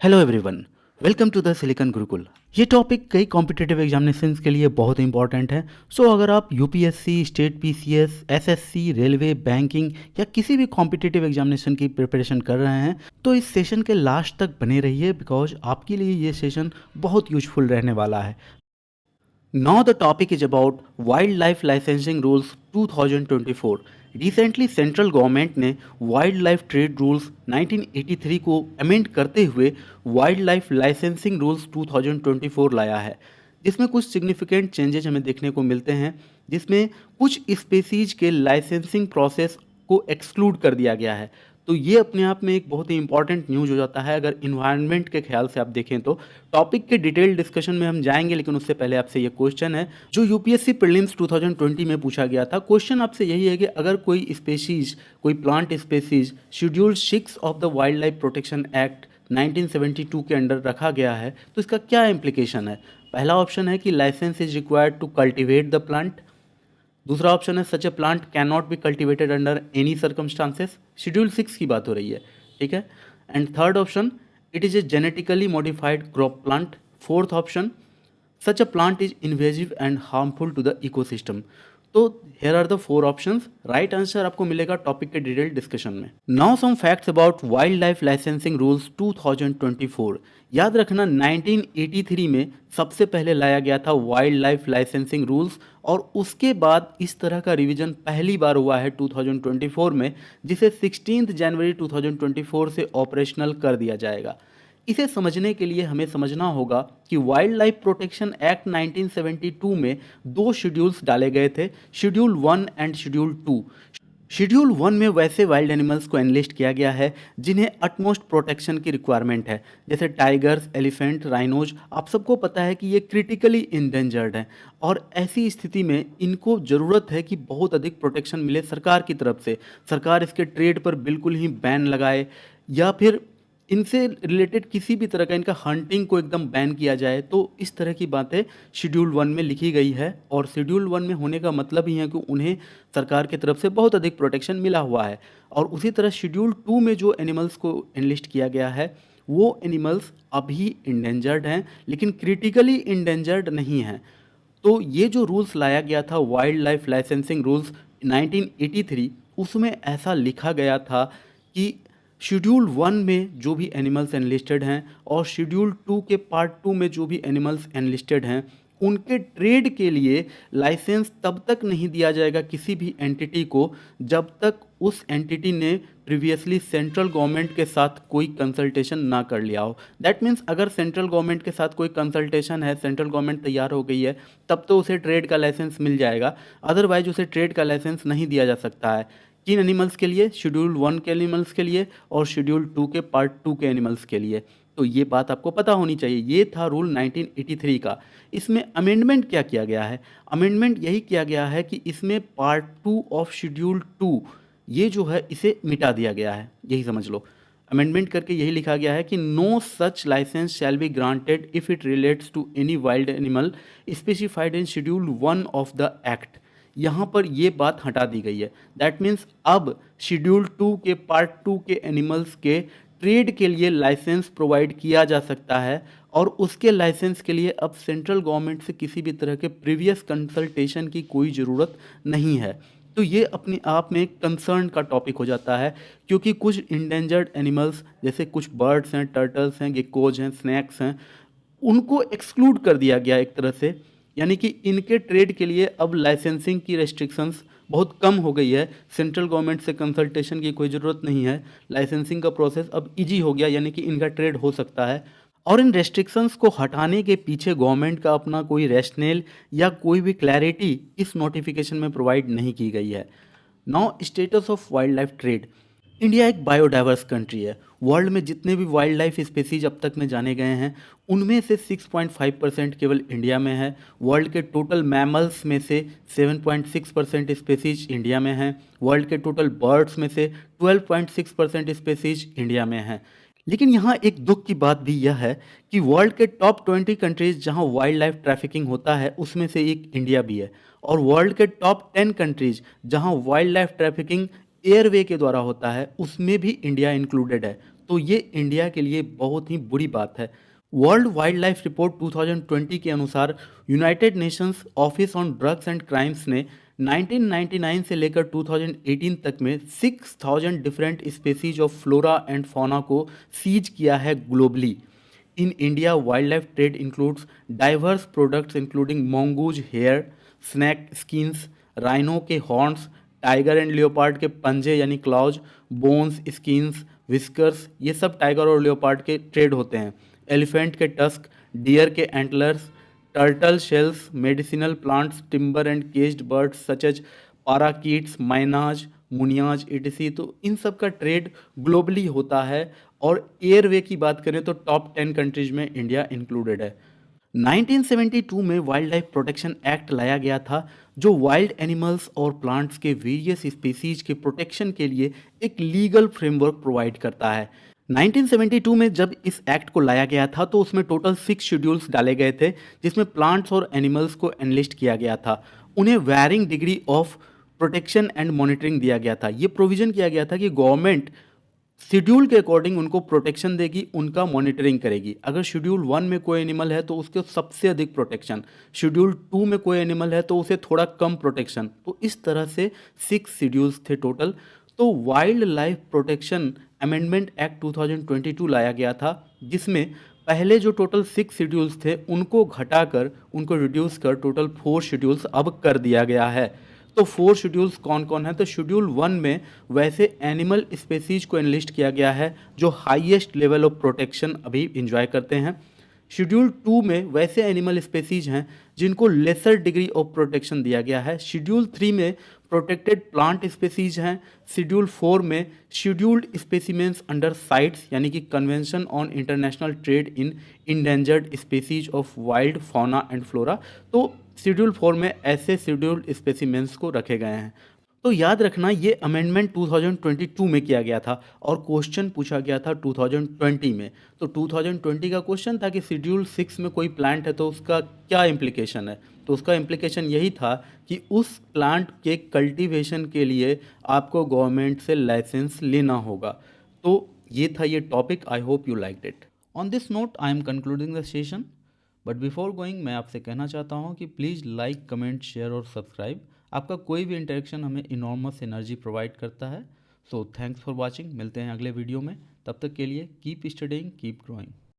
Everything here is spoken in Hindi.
Hello everyone, welcome to the Silicon Gurukul. ये टॉपिक कई कॉम्पिटिटिव एग्जामिनेशंस के लिए बहुत इंपॉर्टेंट है। सो अगर आप UPSC, state PCS, SSC, railway, banking या किसी भी कॉम्पिटिटिव एग्जामिनेशन की प्रिपरेशन कर रहे हैं तो इस सेशन के लास्ट तक बने रहिए, बिकॉज आपके लिए ये सेशन बहुत यूजफुल रहने वाला है। Now the topic is about Wildlife Licensing Rules 2024। Recently central government ने वाइल्ड लाइफ ट्रेड रूल्स 1983 को अमेंड करते हुए वाइल्ड लाइफ लाइसेंसिंग रूल्स 2024 लाया है, जिसमें कुछ सिग्निफिकेंट चेंजेस हमें देखने को मिलते हैं, जिसमें कुछ स्पेसीज के लाइसेंसिंग प्रोसेस को एक्सक्लूड कर दिया गया है। तो ये अपने आप में एक बहुत ही इंपॉर्टेंट न्यूज़ हो जाता है अगर इन्वायरमेंट के ख्याल से आप देखें तो। टॉपिक के डिटेल डिस्कशन में हम जाएंगे, लेकिन उससे पहले आपसे ये क्वेश्चन है जो यूपीएससी प्रीलिम्स 2020 में पूछा गया था। क्वेश्चन आपसे यही है कि अगर कोई स्पेसीज, कोई plant species schedule 6 of the wild life protection act 1972 के अंडर रखा गया है तो इसका क्या इम्प्लीकेशन है। पहला ऑप्शन है कि license is required to cultivate the plant. दूसरा ऑप्शन है such a plant can not be cultivated under any circumstances. Schedule 6 की बात हो रही है, ठीक है। And third option, it is a genetically modified crop plant. Fourth option, such a plant is invasive and harmful to the ecosystem. तो here are the four options. Right answer आपको मिलेगा टॉपिक के डिटेल डिस्कशन में। Now some facts about wildlife licensing rules 2024। याद रखना 1983 में सबसे पहले लाया गया था वाइल्ड लाइफ लाइसेंसिंग रूल्स, और उसके बाद इस तरह का रिवीजन पहली बार हुआ है 2024 में, जिसे 16 जनवरी 2024 से ऑपरेशनल कर दिया जाएगा। इसे समझने के लिए हमें समझना होगा कि वाइल्ड लाइफ प्रोटेक्शन एक्ट 1972 में दो शेड्यूल्स डाले गए थे, शेड्यूल 1 एंड शेड्यूल 2। शेड्यूल 1 में वैसे वाइल्ड एनिमल्स को एनलिस्ट किया गया है जिन्हें अटमोस्ट प्रोटेक्शन की रिक्वायरमेंट है, जैसे टाइगर्स, एलिफेंट, राइनोज। आप सबको पता है कि ये क्रिटिकली इंडेंजर्ड हैं, और ऐसी स्थिति में इनको ज़रूरत है कि बहुत अधिक प्रोटेक्शन मिले सरकार की तरफ से। सरकार इसके ट्रेड पर बिल्कुल ही बैन लगाए, या फिर इनसे रिलेटेड किसी भी तरह का इनका हंटिंग को एकदम बैन किया जाए। तो इस तरह की बातें शेड्यूल 1 में लिखी गई है, और शेड्यूल 1 में होने का मतलब ही है कि उन्हें सरकार की तरफ से बहुत अधिक प्रोटेक्शन मिला हुआ है। और उसी तरह शेड्यूल 2 में जो एनिमल्स को एनलिस्ट किया गया है वो एनिमल्स अभी इंडेंजर्ड हैं, लेकिन क्रिटिकली इंडेंजर्ड नहीं हैं। तो ये जो रूल्स लाया गया था वाइल्ड लाइफ लाइसेंसिंग रूल्स 1983, उसमें ऐसा लिखा गया था कि शेड्यूल 1 में जो भी एनिमल्स एनलिस्टेड हैं और शेड्यूल 2 के पार्ट 2 में जो भी एनिमल्स एनलिस्टेड हैं, उनके ट्रेड के लिए लाइसेंस तब तक नहीं दिया जाएगा किसी भी एंटिटी को जब तक उस एंटिटी ने प्रीवियसली सेंट्रल गवर्नमेंट के साथ कोई कंसल्टेशन ना कर लिया हो। दैट मीन्स अगर सेंट्रल गवर्नमेंट के साथ कोई कंसल्टेशन है, सेंट्रल गवर्नमेंट तैयार हो गई है, तब तो उसे ट्रेड का लाइसेंस मिल जाएगा। अदरवाइज उसे ट्रेड का लाइसेंस नहीं दिया जा सकता है। किन एनिमल्स के लिए? शेड्यूल 1 के एनिमल्स के लिए और शेड्यूल 2 के पार्ट 2 के एनिमल्स के लिए। तो ये बात आपको पता होनी चाहिए। ये था रूल 1983 का। इसमें अमेंडमेंट क्या किया गया है? अमेंडमेंट यही किया गया है कि इसमें पार्ट 2 ऑफ शेड्यूल 2 ये जो है इसे मिटा दिया गया है, यही समझ लो। अमेंडमेंट करके यही लिखा गया है कि no such license shall be granted if it relates to any wild animal specified in schedule 1 of the act. यहाँ पर ये बात हटा दी गई है। दैट मीन्स अब शेड्यूल 2 के पार्ट 2 के एनिमल्स के ट्रेड के लिए लाइसेंस प्रोवाइड किया जा सकता है, और उसके लाइसेंस के लिए अब सेंट्रल गवर्नमेंट से किसी भी तरह के प्रीवियस कंसल्टेशन की कोई ज़रूरत नहीं है। तो ये अपने आप में एक कंसर्न का टॉपिक हो जाता है, क्योंकि कुछ इंडेंजर्ड एनिमल्स जैसे कुछ बर्ड्स हैं, टर्टल्स हैं, गेकोज हैं, स्नैक्स हैं, उनको एक्सक्लूड कर दिया गया एक तरह से। यानी कि इनके ट्रेड के लिए अब लाइसेंसिंग की रेस्ट्रिक्शंस बहुत कम हो गई है। सेंट्रल गवर्नमेंट से कंसल्टेशन की कोई ज़रूरत नहीं है। लाइसेंसिंग का प्रोसेस अब इजी हो गया, यानी कि इनका ट्रेड हो सकता है। और इन रेस्ट्रिक्शंस को हटाने के पीछे गवर्नमेंट का अपना कोई रैशनल या कोई भी क्लैरिटी इस नोटिफिकेशन में प्रोवाइड नहीं की गई है। Now status of wild life trade. India एक बायोडाइवर्स कंट्री है। वर्ल्ड में जितने भी वाइल्ड लाइफ स्पेसीज अब तक में जाने गए हैं, उनमें से 6.5% केवल इंडिया में है। वर्ल्ड के टोटल मैमल्स में से 7.6% स्पेसीज इंडिया में हैं। वर्ल्ड के टोटल बर्ड्स में से 12.6% स्पेसीज इंडिया में हैं। लेकिन यहाँ एक दुख की बात भी यह है कि वर्ल्ड के टॉप 20 कंट्रीज़ जहाँ वाइल्ड लाइफ ट्रैफिकिंग होता है उसमें से एक इंडिया भी है, और वर्ल्ड के टॉप 10 कंट्रीज़ जहाँ वाइल्ड लाइफ ट्रैफिकिंग एयरवे के द्वारा होता है उसमें भी इंडिया इंक्लूडेड है। तो ये इंडिया के लिए बहुत ही बुरी बात है। वर्ल्ड वाइल्ड लाइफ रिपोर्ट 2020 के अनुसार United Nations office on drugs and crimes ने 1999 से लेकर 2018 तक में 6000 different species of flora and fauna को सीज किया है globally. In India, wildlife trade includes diverse products including mongoose hair, snake skins, rhino के horns, टाइगर एंड लियोपार्ड के पंजे यानी क्लॉज, बोन्स, स्किन्स, विस्कर्स, ये सब टाइगर और लियोपार्ड के ट्रेड होते हैं। एलिफेंट के टस्क, डियर के antlers, turtle shells, medicinal plants, timber and caged birds such as parakeets, mynas, munias etc, तो इन सब का ट्रेड ग्लोबली होता है। और एयरवे की बात करें तो टॉप 10 कंट्रीज में इंडिया इंक्लूडेड है। 1972 में वाइल्ड लाइफ प्रोटेक्शन एक्ट लाया गया था, जो वाइल्ड एनिमल्स और प्लांट्स के वेरियस स्पीसीज के प्रोटेक्शन के लिए एक लीगल फ्रेमवर्क प्रोवाइड करता है। 1972 में जब इस एक्ट को लाया गया था तो उसमें टोटल 6 शेड्यूल्स डाले गए थे, जिसमें प्लांट्स और एनिमल्स को एनलिस्ट किया गया था। उन्हें varying degree of protection and monitoring दिया गया था। ये प्रोविजन किया गया था कि गवर्नमेंट शेड्यूल के अकॉर्डिंग उनको प्रोटेक्शन देगी, उनका मॉनिटरिंग करेगी। अगर शेड्यूल 1 में कोई एनिमल है तो उसके सबसे अधिक प्रोटेक्शन, शेड्यूल 2 में कोई एनिमल है तो उसे थोड़ा कम प्रोटेक्शन। तो इस तरह से 6 शेड्यूल्स थे टोटल। तो wild life protection amendment act 2022 लाया गया था, जिसमें पहले जो टोटल 6 शेड्यूल्स थे उनको घटाकर, उनको रिड्यूस कर टोटल 4 शेड्यूल्स अब कर दिया गया है। तो 4 शेड्यूल्स कौन कौन है? तो शेड्यूल 1 में वैसे एनिमल स्पेसीज को एनलिस्ट किया गया है जो हाईएस्ट लेवल ऑफ प्रोटेक्शन अभी इंजॉय करते हैं। शेड्यूल 2 में वैसे एनिमल स्पेसीज हैं जिनको लेसर डिग्री ऑफ प्रोटेक्शन दिया गया है। शेड्यूल 3 में प्रोटेक्टेड प्लांट स्पेसीज हैं। शेड्यूल 4 में शेड्यूल्ड स्पेसिमेंस अंडर साइट्स यानी कि convention on international trade in endangered species of wild fauna and flora. तो शेड्यूल 4 में ऐसे शेड्यूल्ड स्पेसिमेंस को रखे गए हैं। तो याद रखना, ये अमेंडमेंट 2022 में किया गया था और क्वेश्चन पूछा गया था 2020 में। तो 2020 का क्वेश्चन था कि शेड्यूल 6 में कोई प्लांट है तो उसका क्या इम्प्लीकेशन है। तो उसका इम्प्लीकेशन यही था कि उस प्लांट के कल्टीवेशन के लिए आपको गवर्नमेंट से लाइसेंस लेना होगा। तो ये था ये topic. I hope you liked it. On this note I am concluding the session, but before going मैं आपसे कहना चाहता हूँ कि प्लीज़ लाइक, कमेंट, शेयर और सब्सक्राइब। आपका कोई भी इंटरेक्शन हमें इनॉर्मस एनर्जी प्रोवाइड करता है। So thanks for watching. मिलते हैं अगले वीडियो में। तब तक के लिए कीप स्टडिंग, कीप ग्रोइंग।